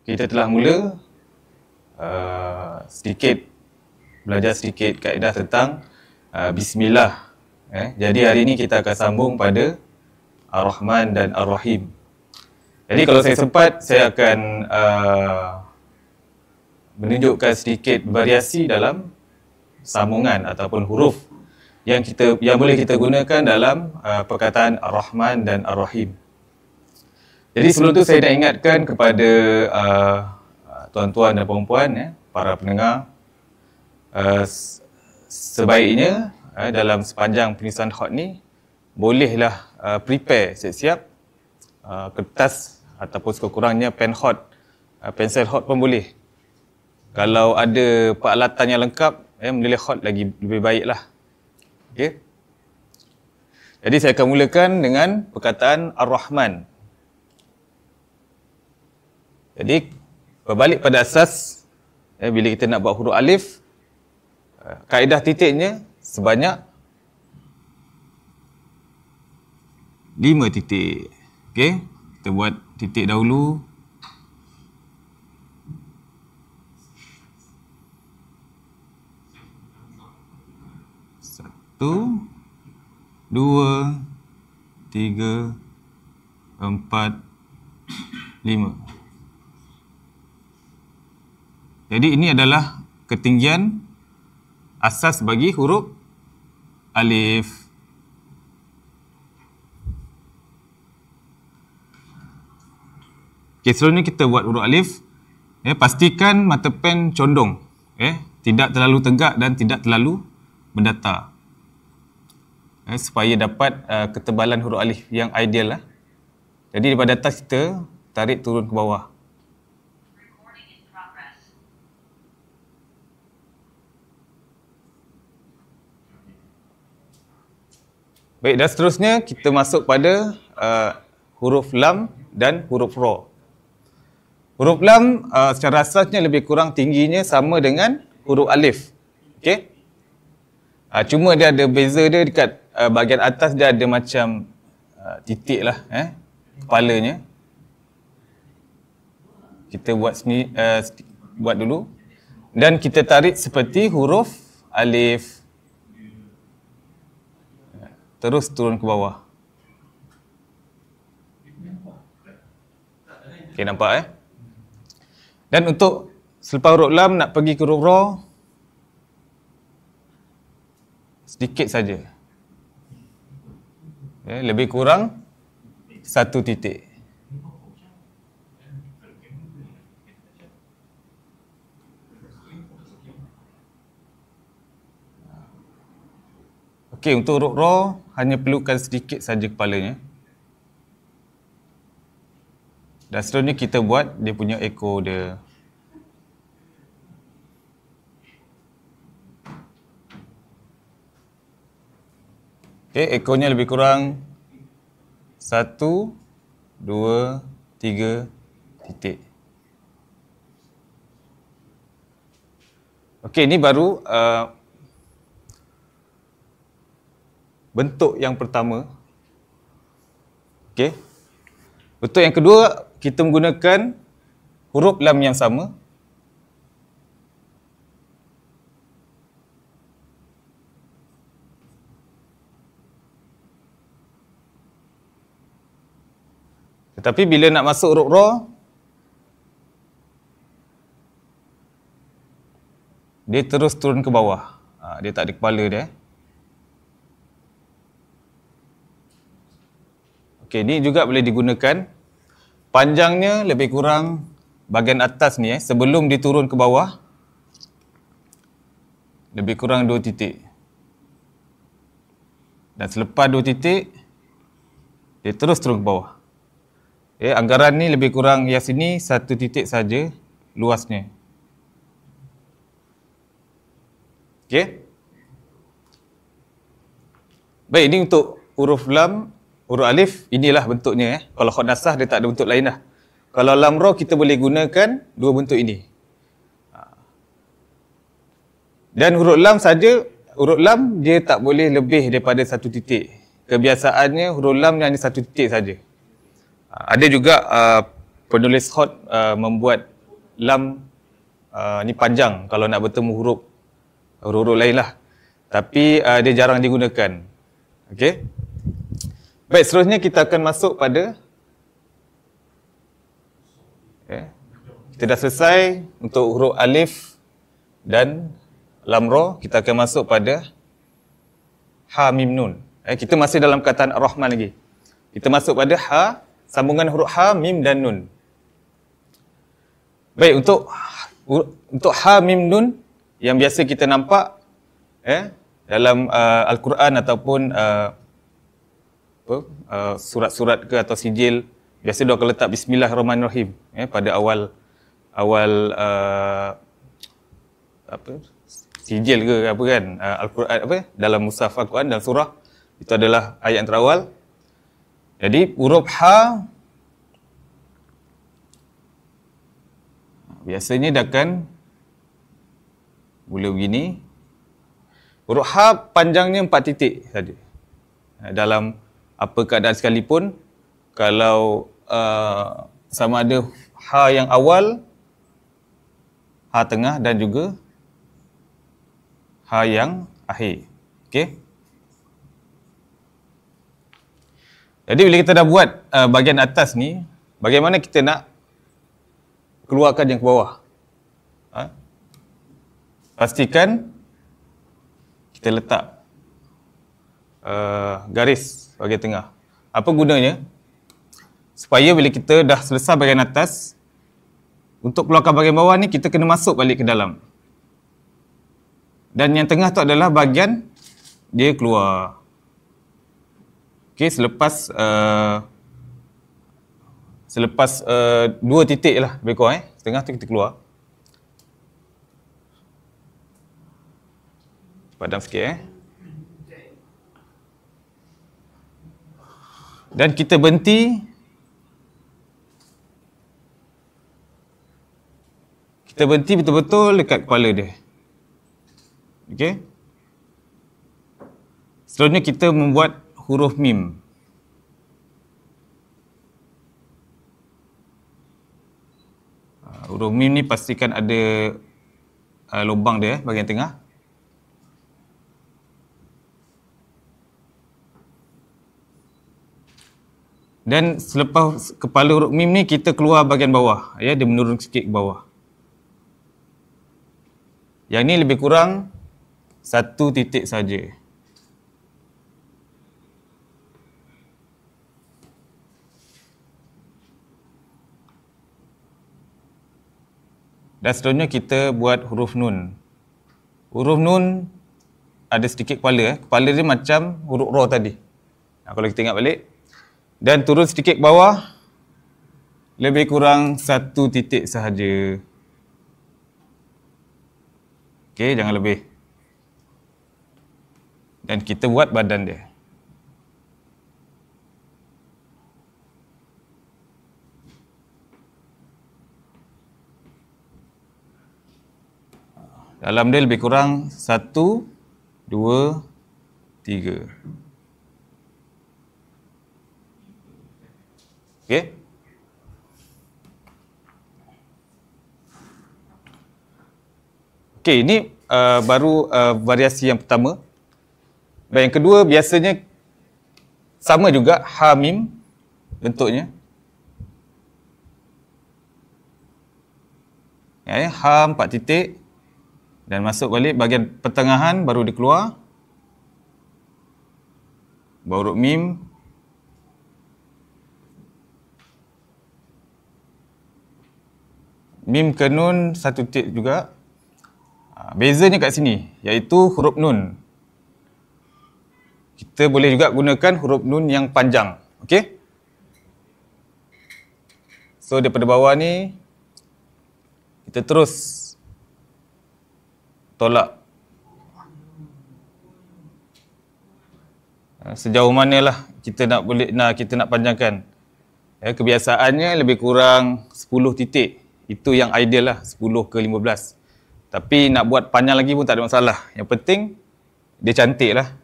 kita telah mula belajar sedikit kaedah tentang Bismillah. Jadi hari ini kita akan sambung pada Ar-Rahman dan Ar-Rahim. Jadi kalau saya sempat, saya akan menunjukkan sedikit variasi dalam sambungan ataupun huruf yang boleh kita gunakan dalam perkataan Ar-Rahman dan Ar-Rahim. Jadi sebelum tu saya nak ingatkan kepada tuan-tuan dan puan-puan, para pendengar, sebaiknya dalam sepanjang penulisan khot ni bolehlah prepare siap-siap kertas ataupun sekurang-kurangnya pen khot, pensel khot pun boleh. Kalau ada peralatan yang lengkap, menulis khot lagi lebih baiklah. Okey. Jadi saya akan mulakan dengan perkataan Ar-Rahman. Jadi berbalik pada asas, bila kita nak buat huruf alif, kaedah titiknya sebanyak 5 titik. Okey, kita buat titik dahulu. Satu, 2, 3, 4, 5. Jadi ini adalah ketinggian asas bagi huruf alif. Okey, seterusnya kita buat huruf alif. Pastikan mata pen condong. Tidak terlalu tegak dan tidak terlalu mendatar. Supaya dapat ketebalan huruf alif yang ideal. Jadi daripada atas kita tarik turun ke bawah. Baik, dan seterusnya kita masuk pada huruf lam dan huruf ra. Huruf lam secara asasnya lebih kurang tingginya sama dengan huruf alif. Okey? Cuma dia ada beza dia dekat bahagian atas, dia ada macam titik lah kepalanya. Kita buat sini, buat dulu. Dan kita tarik seperti huruf alif. Terus turun ke bawah. Okey, nampak Dan untuk selepas huruf lam nak pergi ke huruf ra, sedikit saja. Lebih kurang 1 titik. Okey, untuk huruf ra hanya perlukan sedikit saja kepalanya. Dan seterusnya kita buat dia punya ekor dia. Okey, ekornya lebih kurang 1, 2, 3 titik. Okey, ini baru bentuk yang pertama. Okey. Bentuk yang kedua, kita menggunakan huruf lam yang sama. Tetapi bila nak masuk huruf ra, dia terus turun ke bawah. Dia tak ada kepala dia. Okey, ni juga boleh digunakan. Panjangnya lebih kurang bahagian atas ni sebelum diturun ke bawah. Lebih kurang 2 titik. Dan selepas 2 titik, dia terus turun ke bawah. Anggaran ni lebih kurang yang sini 1 titik saja luasnya. Okey. Baik, ini untuk huruf lam. Huruf alif, inilah bentuknya. Kalau khot nasah, dia tak ada bentuk lain dah. Kalau lam ra, kita boleh gunakan 2 bentuk ini. Dan huruf lam saja, huruf lam dia tak boleh lebih daripada 1 titik. Kebiasaannya huruf lam ni hanya 1 titik saja. Ada juga penulis khot membuat lam ni panjang kalau nak bertemu huruf lain lah. Tapi dia jarang digunakan. Okey. Baik, seterusnya kita akan masuk pada kita dah selesai untuk huruf alif dan lam ra. Kita akan masuk pada ha mim nun. Kita masih dalam kataan Ar-Rahman lagi. Kita masuk pada ha, sambungan huruf ha, mim dan nun. Baik, untuk ha mim nun yang biasa kita nampak dalam Al-Quran ataupun surat-surat ke atau sijil, biasa dia akan letak Bismillahirrahmanirrahim pada awal sijil ke apa kan, Al-Quran dalam mushaf Al-Quran dan surah itu adalah ayat yang terawal. Jadi huruf ha biasanya dia akan mula begini. Huruf ha panjangnya 4 titik saja. Dalam apa keadaan sekalipun, kalau sama ada ha yang awal, ha tengah dan juga ha yang akhir. Okey. Jadi bila kita dah buat bahagian atas ni, bagaimana kita nak keluarkan yang ke bawah? Pastikan kita letak garis bahagian tengah. Apa gunanya? Supaya bila kita dah selesai bahagian atas, untuk keluarkan bahagian bawah ni kita kena masuk balik ke dalam. Dan yang tengah tu adalah bahagian dia keluar. Okey, selepas 2 titik lah lebih kurang setengah tu kita keluar. Padam sikit Dan kita berhenti. Kita berhenti betul-betul dekat kepala dia. Okey. Seterusnya kita membuat huruf mim. Huruf mim ni pastikan ada lubang dia bahagian tengah. Dan selepas kepala huruf mim ni kita keluar bahagian bawah, dia menurun sikit ke bawah. Yang ni lebih kurang 1 titik saja. Dan seterusnya kita buat huruf nun. Huruf nun ada sedikit kepala. Kepala dia macam huruf ra tadi. Kalau kita ingat balik. Dan turun sedikit ke bawah. Lebih kurang 1 titik sahaja. Okey, jangan lebih. Dan kita buat badan dia. Dalam dia lebih kurang 1, 2, 3. Okey. Okey, ini baru variasi yang pertama. Dan yang kedua biasanya sama juga ha mim bentuknya. Ha 4 titik dan masuk balik bahagian pertengahan baru dia keluar. Baru mim. Mim ke nun 1 titik juga. Bezanya kat sini, iaitu huruf nun. Kita boleh juga gunakan huruf nun yang panjang. Okey? So, daripada bawah ni, kita terus tolak. Sejauh manalah kita nak panjangkan. Kebiasaannya lebih kurang 10 titik. Itu yang ideal lah, 10 ke 15. Tapi nak buat panjang lagi pun tak ada masalah. Yang penting, dia cantik lah.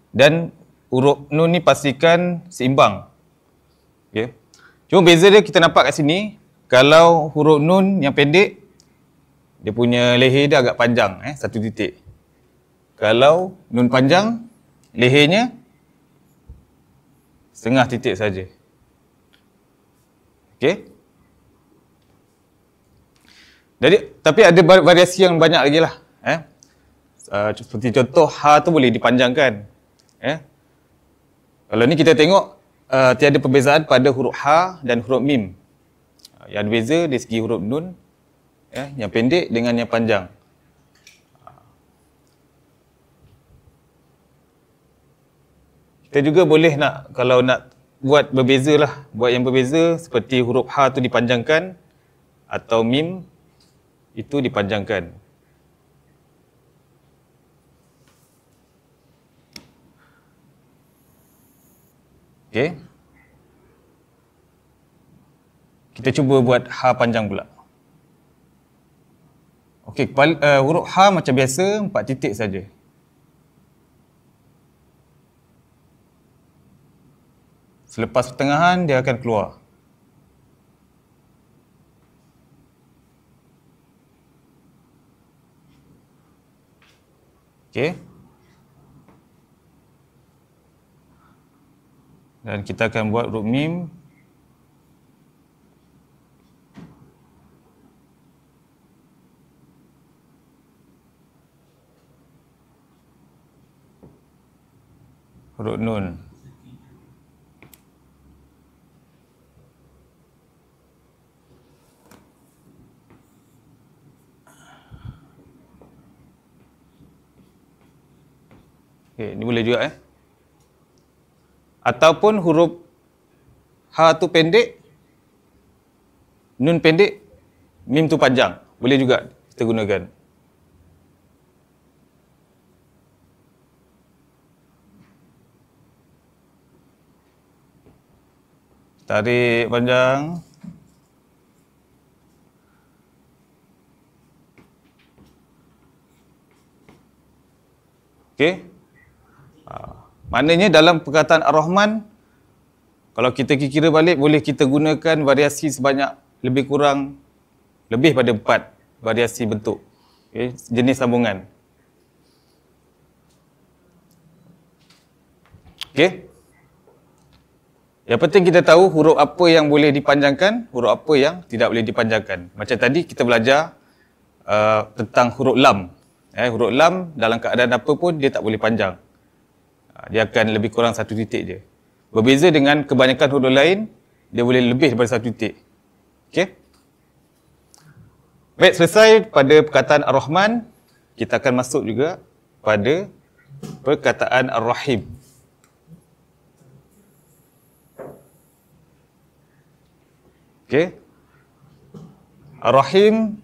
Dan huruf nun ni pastikan seimbang. Okay. Cuma beza dia kita nampak kat sini, Kalau huruf nun yang pendek, dia punya leher dia agak panjang, satu titik. Kalau nun panjang, lehernya setengah titik saja. Okey. Jadi, tapi ada variasi yang banyak lagi lah. Seperti contoh, ha tu boleh dipanjangkan. Kalau ni kita tengok, tiada perbezaan pada huruf ha dan huruf mim. Yang ada beza dari segi huruf nun, yang pendek dengan yang panjang. Kita juga boleh nak, kalau nak buat berbeza lah, buat yang berbeza seperti huruf ha tu dipanjangkan atau mim itu dipanjangkan. Okey. Kita cuba buat ha panjang pula. Okey, huruf ha macam biasa 4 titik saja. Selepas pertengahan dia akan keluar. Okey. Dan kita akan buat huruf mim. Huruf nun. Okey, ni boleh juga Ataupun huruf ha tu pendek, nun pendek, mim tu panjang. Boleh juga kita gunakan. Tarik panjang. Okey. Maknanya dalam perkataan Ar-Rahman, kalau kita kira balik, boleh kita gunakan variasi sebanyak lebih pada 4 variasi bentuk. Okay, jenis sambungan. Okey. Yang penting kita tahu huruf apa yang boleh dipanjangkan, huruf apa yang tidak boleh dipanjangkan. Macam tadi kita belajar tentang huruf lam. Huruf lam dalam keadaan apa pun dia tak boleh panjang. Dia akan lebih kurang 1 titik je. Berbeza dengan kebanyakan huruf lain, dia boleh lebih daripada 1 titik. Okey? Baik, selesai pada perkataan Ar-Rahman, kita akan masuk juga pada perkataan Ar-Rahim. Okey? Ar-Rahim,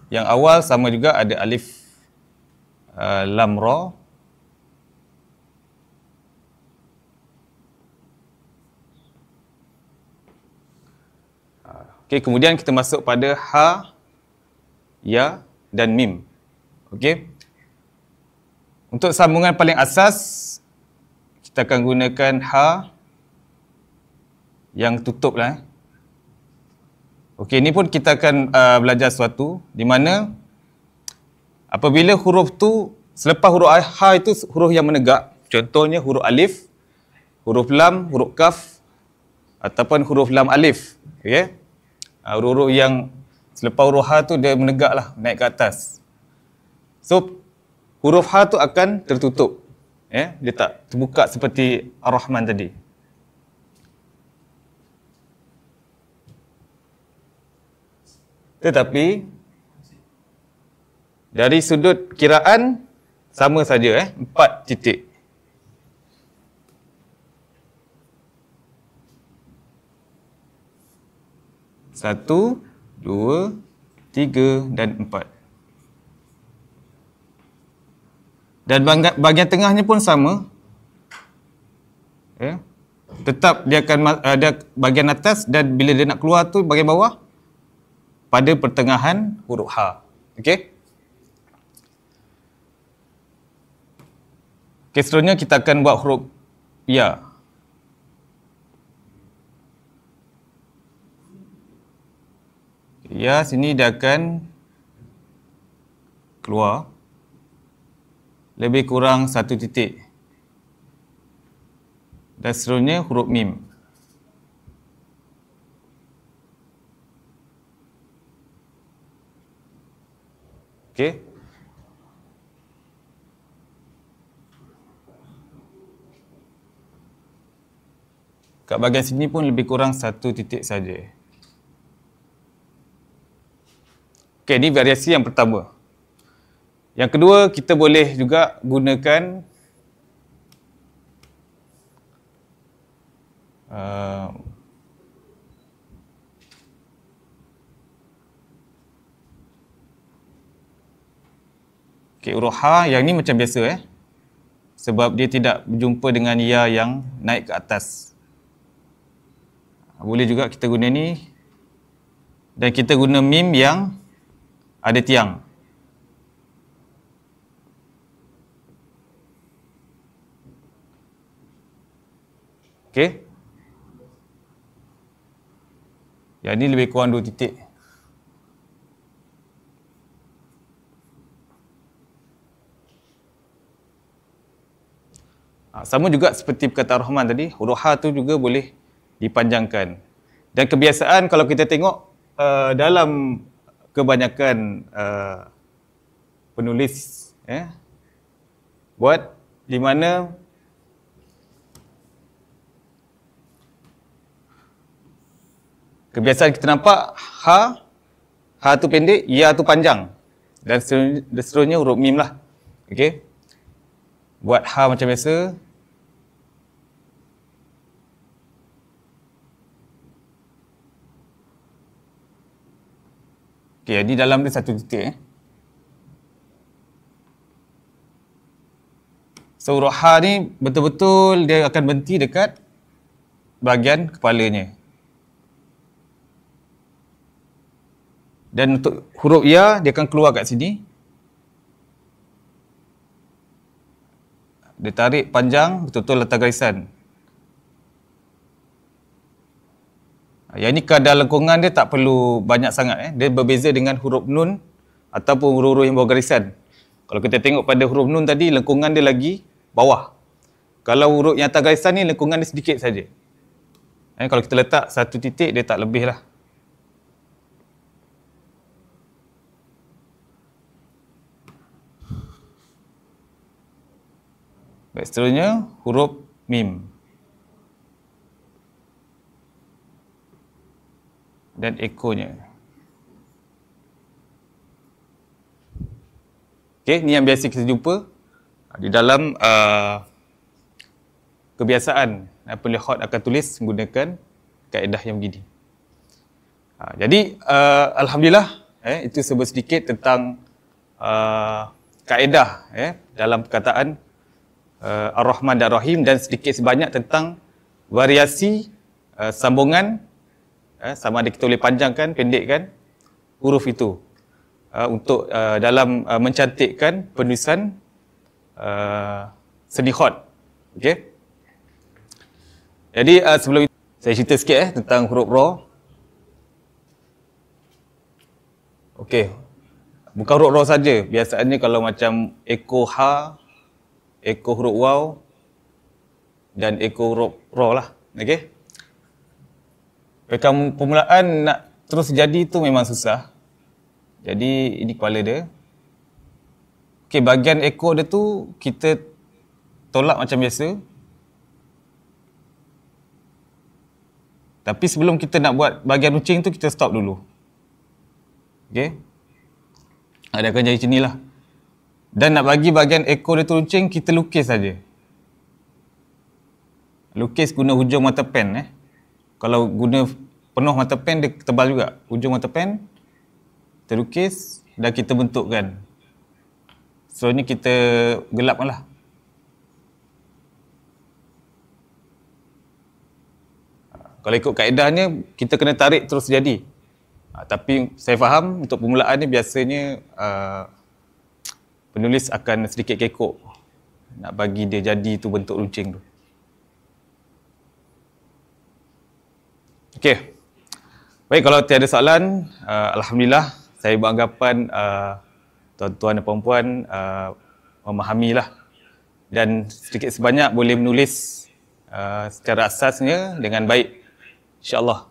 yang awal sama juga ada alif lam ra. Okey, kemudian kita masuk pada ha, ya dan mim. Okey. Untuk sambungan paling asas, kita akan gunakan ha yang tutup lah. Okey, ini pun kita akan belajar sesuatu di mana apabila huruf tu, selepas huruf ha itu huruf yang menegak, contohnya huruf alif, huruf lam, huruf kaf, ataupun huruf lam alif. Okay? Huruf-huruf yang selepas huruf ha tu dia menegak lah, naik ke atas. So, huruf ha tu akan tertutup. Dia tak terbuka seperti Ar-Rahman tadi. Tetapi dari sudut kiraan sama saja 4 titik. Satu, 2, 3 dan 4. Dan bahagian tengahnya pun sama. Tetap dia akan ada bahagian atas dan bila dia nak keluar tu bahagian bawah pada pertengahan huruf ha. Okey? Okey, seterusnya kita akan buat huruf ya. Ya, sini dia akan keluar lebih kurang 1 titik. Dan seterusnya huruf mim. Okey. Kat bahagian sini pun lebih kurang 1 titik saja. Okey, ini variasi yang pertama. Yang kedua, kita boleh juga gunakan huruf ha, yang ni macam biasa sebab dia tidak berjumpa dengan ya yang naik ke atas. Boleh juga kita guna ni. Dan kita guna mim yang ada tiang. Okey. Yang ni lebih kurang 2 titik. Sama juga seperti perkataan Rahman tadi, huruf ha tu juga boleh dipanjangkan. Dan kebiasaan kalau kita tengok dalam kebanyakan penulis buat di mana kebiasaan kita nampak ha tu pendek, ya tu panjang. Dan seterusnya huruf mim lah. Okey. Buat ha macam biasa. Okey, di dalam dia 1 titik. So huruf ha ni betul-betul dia akan berhenti dekat bahagian kepalanya. Dan untuk huruf ya, dia akan keluar kat sini. Dia tarik panjang, betul-betul letak garisan. Yang ni kadar lengkungan dia tak perlu banyak sangat. Dia berbeza dengan huruf nun ataupun huruf-huruf yang bawah garisan. Kalau kita tengok pada huruf nun tadi, lengkungan dia lagi bawah. Kalau huruf yang atas garisan ni, lengkungan dia sedikit saja. Kalau kita letak 1 titik, dia tak lebih lah. Baik, seterusnya huruf mim. Dan ekonya. Okey, ni yang biasa kita jumpa di dalam kebiasaan pelihot akan tulis menggunakan kaedah yang begini. Jadi alhamdulillah itu sedikit tentang kaedah dalam perkataan Ar-Rahman dan Rahim, dan sedikit sebanyak tentang variasi sambungan, sama ada kita boleh panjangkan, pendekkan huruf itu untuk dalam mencantikkan penulisan seni khot. Okey. Jadi sebelum itu saya cerita sikit tentang huruf ra. Okey. Bukan huruf ra saja. Biasanya kalau macam eko ha, eko huruf waw dan eko huruf ra lah. Okey. Permulaan nak terus jadi tu memang susah. Jadi ini kepala dia. Okey, bahagian ekor dia tu kita tolak macam biasa. Tapi sebelum kita nak buat bahagian runcing tu, kita stop dulu. Okey. Dia akan jadi macam ni lah. Dan nak bagi bahagian ekor dia tu runcing, kita lukis saja. Lukis guna hujung mata pen. Kalau guna penuh mata pen, dia tebal juga. Hujung mata pen, kita lukis dan kita bentukkan. So ni kita gelapkan lah. Kalau ikut kaedahnya, kita kena tarik terus jadi. Tapi saya faham untuk permulaan ni biasanya penulis akan sedikit kekok nak bagi dia jadi tu bentuk runcing tu. Okey. Baik, kalau tiada soalan, Alhamdulillah, saya beranggapan tuan-tuan dan puan-puan memahamilah dan sedikit sebanyak boleh menulis secara asasnya dengan baik, insya-Allah.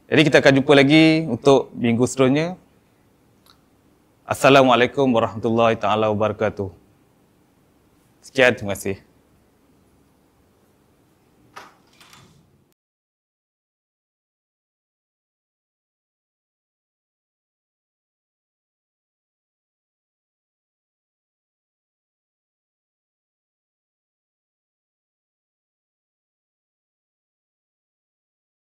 Jadi kita akan jumpa lagi untuk minggu seterusnya. Assalamualaikum warahmatullahi taala wabarakatuh. Sekian, terima kasih.